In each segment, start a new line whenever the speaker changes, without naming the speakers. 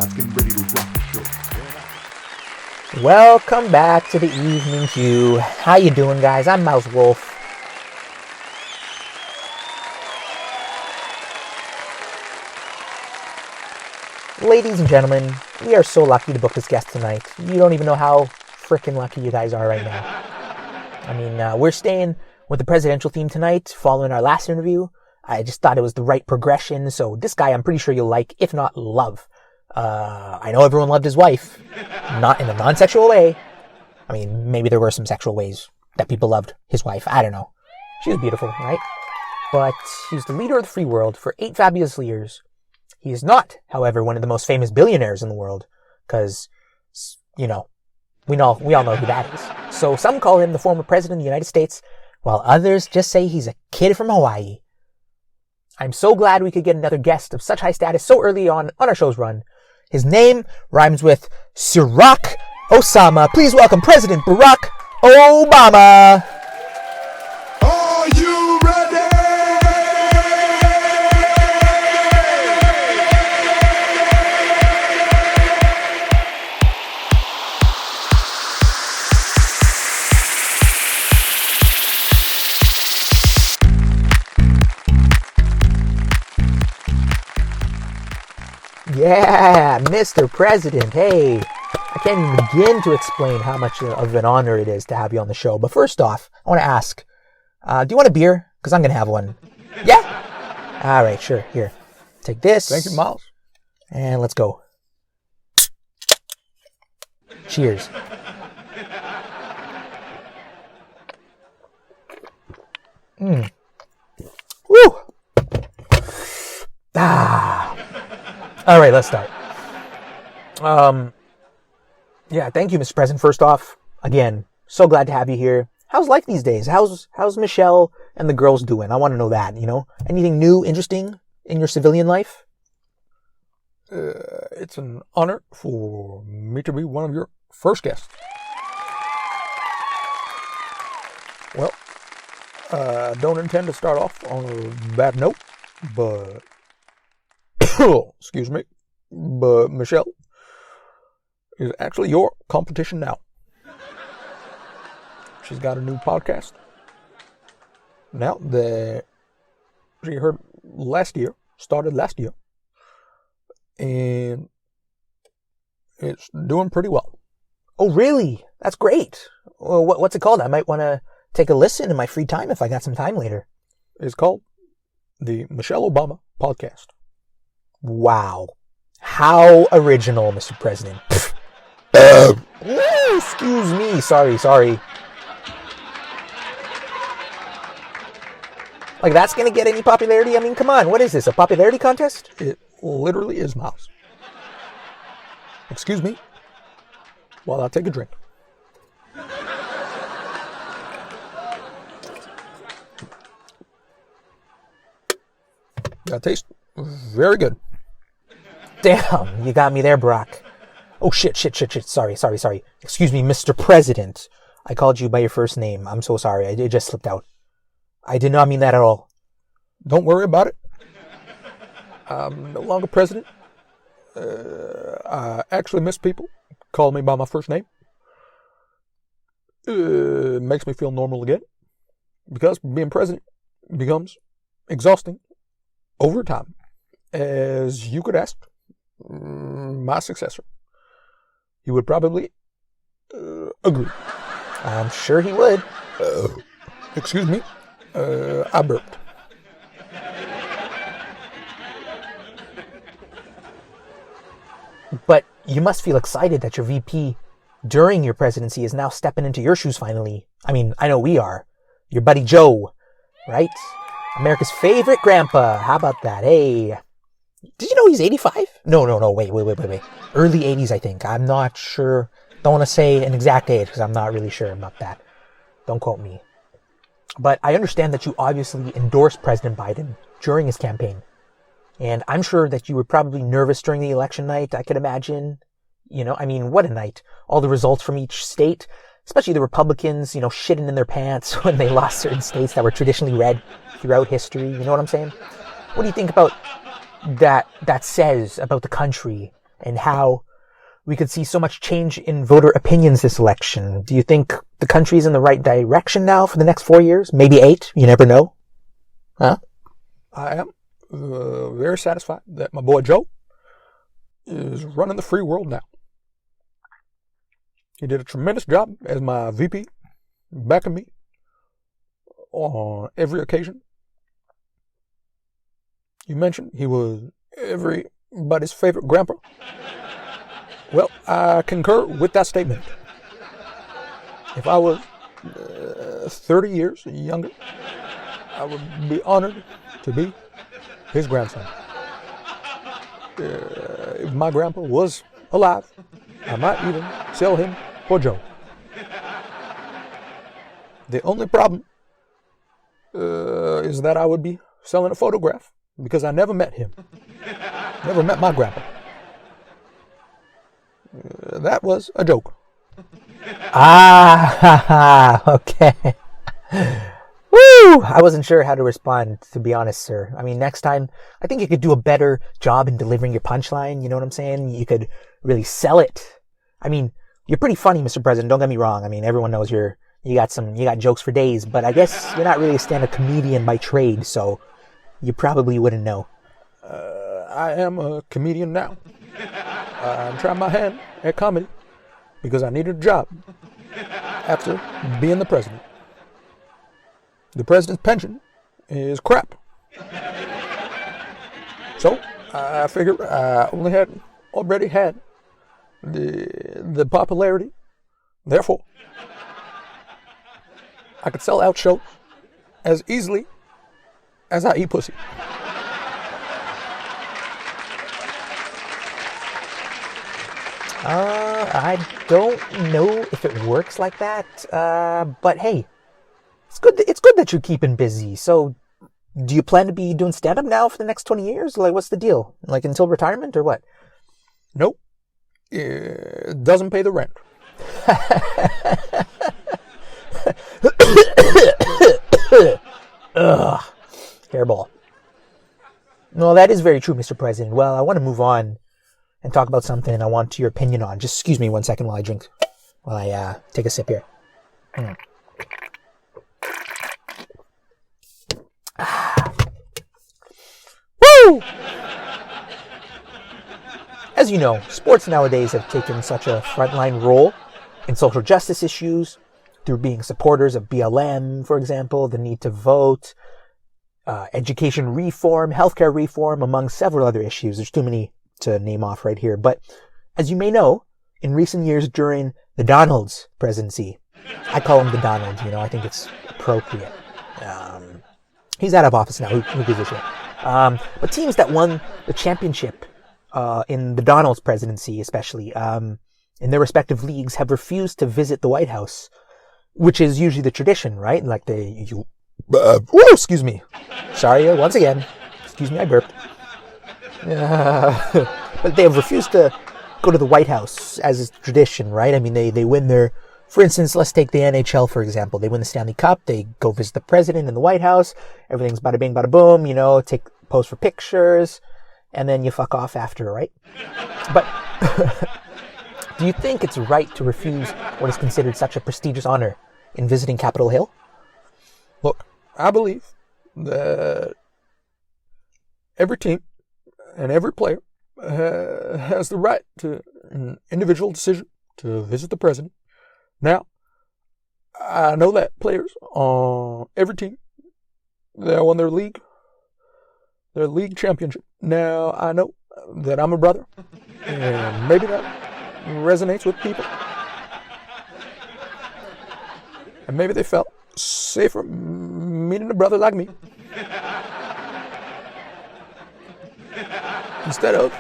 Getting ready to rock the show.
Welcome back to the Evening Queue. How you doing, guys? I'm Mouse Wolf. Ladies and gentlemen, we are so lucky to book this guest tonight. You don't even know how freaking lucky you guys are right now. I mean, we're staying with the presidential theme tonight following our last interview. I just thought it was the right progression, so this guy I'm pretty sure you'll like, if not love. I know everyone loved his wife, not in a non-sexual way. I mean, maybe there were some sexual ways that people loved his wife. I don't know. She was beautiful, right? But he's the leader of the free world for 8 fabulous years. He is not, however, one of the most famous billionaires in the world, because, you know, we all know who that is. So some call him the former president of the United States, while others just say he's a kid from Hawaii. I'm so glad we could get another guest of such high status so early on our show's run. His name rhymes with Barack Osama. Please welcome President Barack Obama.
Are you ready?
Yeah, Mr. President. Hey, I can't even begin to explain how much of an honor it is to have you on the show. But first off, I want to ask, do you want a beer? Because I'm going to have one. Yeah? All right, sure. Here, take this.
Thank you, Miles.
And let's go. Cheers. Woo! Ah. All right, let's start. Yeah, thank you, Mr. President. First off, again, so glad to have you here. How's life these days? How's Michelle and the girls doing? I want to know that, you know? Anything new, interesting in your civilian life?
It's an honor for me to be one of your first guests. Well, I don't intend to start off on a bad note, but excuse me, but Michelle is actually your competition now. She's got a new podcast now that she started last year, and it's doing pretty well.
Oh, really? That's great. Well, what's it called? I might want to take a listen in my free time if I got some time later.
It's called the Michelle Obama Podcast.
Wow. How original, Mr. President. Excuse me. Sorry. Like, that's going to get any popularity? I mean, come on. What is this, a popularity contest?
It literally is, Miles. Excuse me while I take a drink. That tastes very good.
Damn, you got me there, Barack. Oh, shit. Sorry. Excuse me, Mr. President. I called you by your first name. I'm so sorry. It just slipped out. I did not mean that at all.
Don't worry about it. I'm no longer president. I actually miss people calling me by my first name. It makes me feel normal again. Because being president becomes exhausting over time. As you could ask my successor. He would probably agree.
I'm sure he would.
Excuse me. I burped.
But you must feel excited that your VP during your presidency is now stepping into your shoes finally. I mean, I know we are. Your buddy Joe, right? America's favorite grandpa. How about that? Hey. Did you know he's 85? No. Wait. Early 80s, I think. I'm not sure. Don't want to say an exact age because I'm not really sure about that. Don't quote me. But I understand that you obviously endorsed President Biden during his campaign. And I'm sure that you were probably nervous during the election night, I could imagine. You know, I mean, what a night. All the results from each state, especially the Republicans, you know, shitting in their pants when they lost certain states that were traditionally red throughout history. You know what I'm saying? What do you think about that says about the country and how we could see so much change in voter opinions this election. Do you think the country's in the right direction now for the next 4 years? Maybe 8? You never know. Huh?
I am very satisfied that my boy Joe is running the free world now. He did a tremendous job as my VP, backing me on every occasion. You mentioned he was everybody's favorite grandpa. Well, I concur with that statement. If I was 30 years younger, I would be honored to be his grandson. If my grandpa was alive, I might even sell him for Joe. The only problem is that I would be selling a photograph because I never met him. Never met my grandpa. That was a joke.
Okay. Woo! I wasn't sure how to respond, to be honest, sir. I mean, next time, I think you could do a better job in delivering your punchline. You know what I'm saying? You could really sell it. I mean, you're pretty funny, Mr. President. Don't get me wrong. I mean, everyone knows you got jokes for days, but I guess you're not really a stand-up comedian by trade, so you probably wouldn't know.
I am a comedian now. I'm trying my hand at comedy because I needed a job after being the president. The president's pension is crap. So I figured I already had the popularity. Therefore, I could sell out shows as easily as I eat pussy.
I don't know if it works like that, but hey, it's good that you're keeping busy. So, do you plan to be doing stand-up now for the next 20 years? Like, what's the deal? Like, until retirement or what?
Nope. It doesn't pay the rent.
Ugh. Hairball. No, that is very true, Mr. President. Well, I want to move on and talk about something I want your opinion on. Just excuse me 1 second while I take a sip here. Woo! As you know, sports nowadays have taken such a frontline role in social justice issues through being supporters of BLM, for example, the need to vote, education reform, healthcare reform, among several other issues. There's too many to name off right here. But as you may know, in recent years during the Donald's presidency, I call him the Donald, I think it's appropriate. He's out of office now. Who gives a shit? But teams that won the championship in the Donald's presidency, especially, in their respective leagues, have refused to visit the White House, which is usually the tradition, right? Like excuse me. Sorry, once again. Excuse me, I burped. But they have refused to go to the White House as is tradition, right? I mean, they win their... For instance, let's take the NHL, for example. They win the Stanley Cup. They go visit the president in the White House. Everything's bada bing, bada boom, pose for pictures, and then you fuck off after, right? But do you think it's right to refuse what is considered such a prestigious honor in visiting Capitol Hill?
Look, I believe that every team and every player has the right to an individual decision to visit the president. Now, I know that players on every team, they won their league championship. Now, I know that I'm a brother, and maybe that resonates with people. And maybe they felt safer meeting a brother like me instead of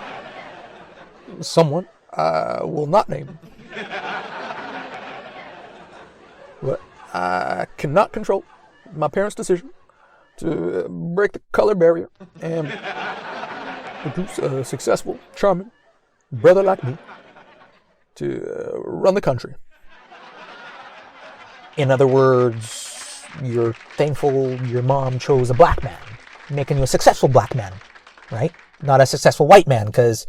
someone I will not name. But I cannot control my parents' decision to break the color barrier and produce a successful, charming brother like me to run the country.
In other words, you're thankful your mom chose a black man, making you a successful black man, right? Not a successful white man, because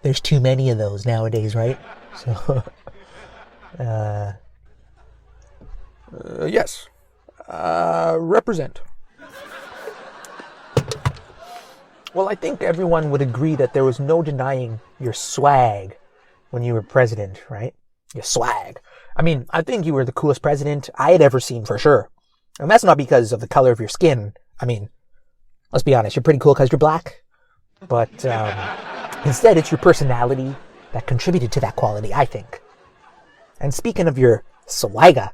there's too many of those nowadays, right? So,
Yes. Represent.
well, I think everyone would agree that there was no denying your swag when you were president, right? Your swag. I mean, I think you were the coolest president I had ever seen for sure. And that's not because of the color of your skin. I mean, let's be honest, you're pretty cool because you're black. But instead, it's your personality that contributed to that quality, I think. And speaking of your swagger,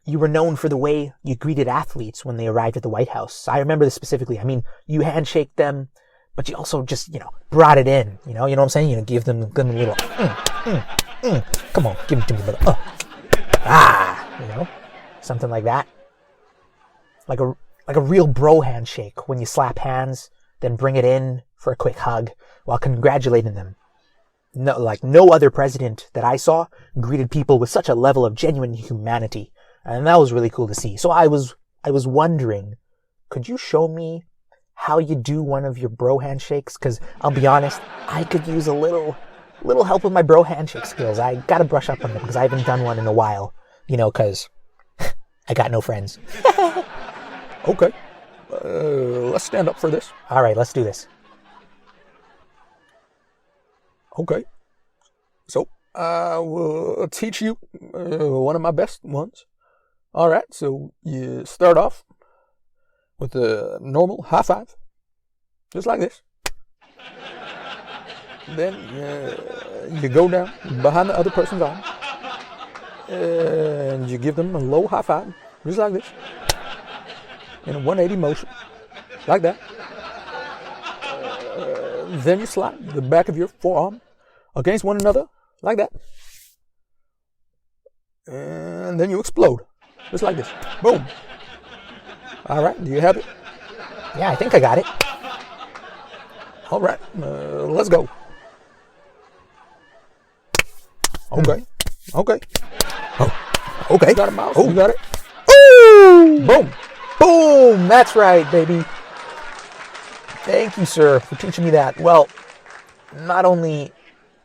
you were known for the way you greeted athletes when they arrived at the White House. I remember this specifically. I mean, you handshake them, but you also just, brought it in. You know what I'm saying? Give them a little, come on, give it to me, brother. Something like that. Like a real bro handshake when you slap hands, then bring it in for a quick hug while congratulating them. No other president that I saw greeted people with such a level of genuine humanity. And that was really cool to see. So I was wondering, could you show me how you do one of your bro handshakes? Because I'll be honest, I could use a little help with my bro handshake skills. I gotta brush up on them because I haven't done one in a while. Because I got no friends.
Okay. Let's stand up for this.
All right, let's do this.
Okay. So, I will teach you one of my best ones. All right, so you start off with a normal high five, just like this. Then you go down behind the other person's arm, and you give them a low high five, just like this, in a 180 motion, like that. Then you slide the back of your forearm against one another, like that. And then you explode, just like this. Boom. All right, do you have it?
Yeah, I think I got it.
All right, let's go. Okay. Okay.
Oh, okay.
You got a mouse?
Oh.
You got it?
Ooh!
Boom.
Boom! That's right, baby. Thank you, sir, for teaching me that. Well, not only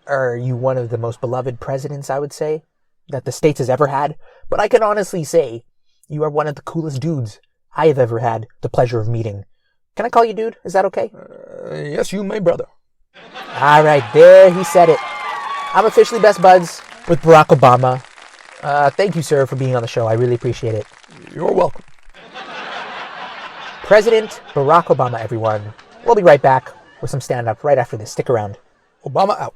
are you one of the most beloved presidents, I would say, that the States has ever had, but I can honestly say you are one of the coolest dudes I have ever had the pleasure of meeting. Can I call you dude? Is that okay?
Yes, you may, brother.
All right, there he said it. I'm officially best buds with Barack Obama. Thank you, sir, for being on the show. I really appreciate it.
You're welcome.
President Barack Obama, everyone. We'll be right back with some stand-up right after this. Stick around.
Obama out.